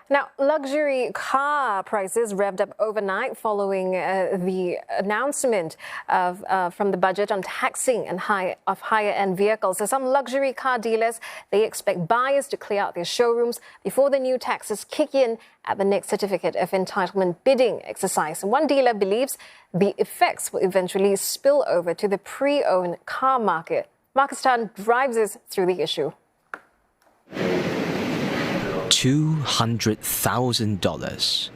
Now, luxury car prices revved up overnight following the announcement from the budget on taxing and higher-end vehicles. So some luxury car dealers, they expect buyers to clear out their showrooms before the new taxes kick in at the next Certificate of Entitlement bidding exercise. And one dealer believes the effects will eventually spill over to the pre-owned car market. Marcus Tan drives us through the issue. $200,000.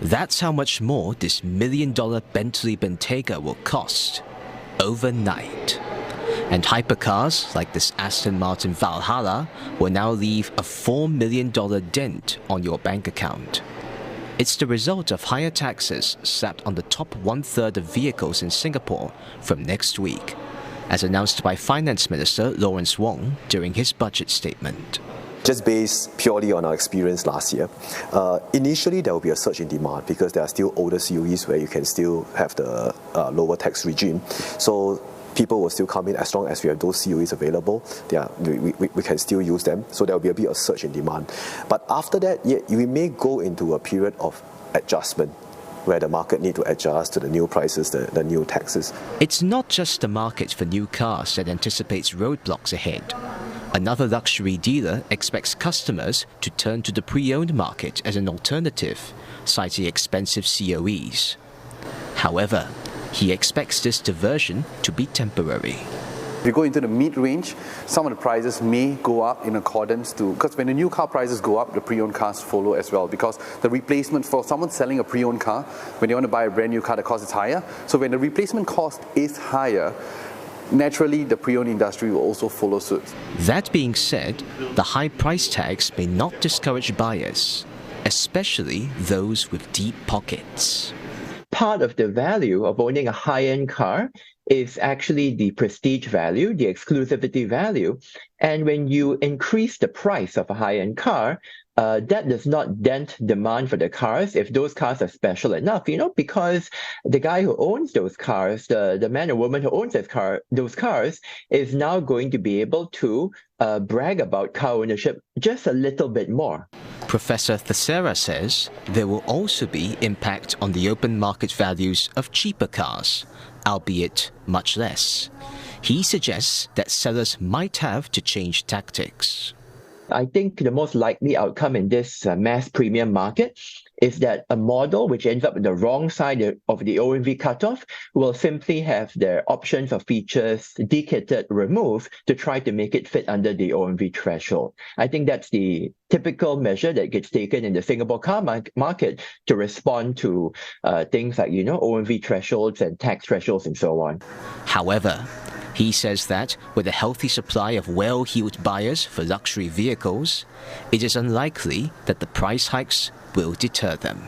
That's how much more this $1 million Bentley Bentayga will cost overnight. And hypercars like this Aston Martin Valhalla will now leave a $4 million dent on your bank account. It's the result of higher taxes slapped on the top one-third of vehicles in Singapore from next week, as announced by Finance Minister Lawrence Wong during his budget statement. Just based purely on our experience last year, initially there will be a surge in demand because there are still older CUEs where you can still have the lower tax regime. So people will still come in as long as we have those CUEs available. We can still use them. So there will be a bit of surge in demand. But after that, we may go into a period of adjustment where the market need to adjust to the new prices, the new taxes. It's not just the market for new cars that anticipates roadblocks ahead. Another luxury dealer expects customers to turn to the pre-owned market as an alternative, citing expensive COEs. However, he expects this diversion to be temporary. If you go into the mid-range, some of the prices may go up in accordance to, because when the new car prices go up, the pre-owned cars follow as well, because the replacement for someone selling a pre-owned car, when they want to buy a brand new car, the cost is higher. So when the replacement cost is higher, naturally, the pre-owned industry will also follow suit. That being said, the high price tags may not discourage buyers, especially those with deep pockets. Part of the value of owning a high-end car is actually the prestige value, the exclusivity value. And when you increase the price of a high-end car, that does not dent demand for the cars if those cars are special enough, because the guy who owns those cars, the man or woman who owns those cars is now going to be able to brag about car ownership just a little bit more. Professor Thassera says there will also be impact on the open market values of cheaper cars, albeit much less. He suggests that sellers might have to change tactics. I think the most likely outcome in this mass premium market is that a model which ends up on the wrong side of the OMV cutoff will simply have their options or features dekitted, removed to try to make it fit under the OMV threshold. I think that's the typical measure that gets taken in the Singapore car market to respond to things like, OMV thresholds and tax thresholds and so on. However, he says that with a healthy supply of well-heeled buyers for luxury vehicles, it is unlikely that the price hikes will deter them.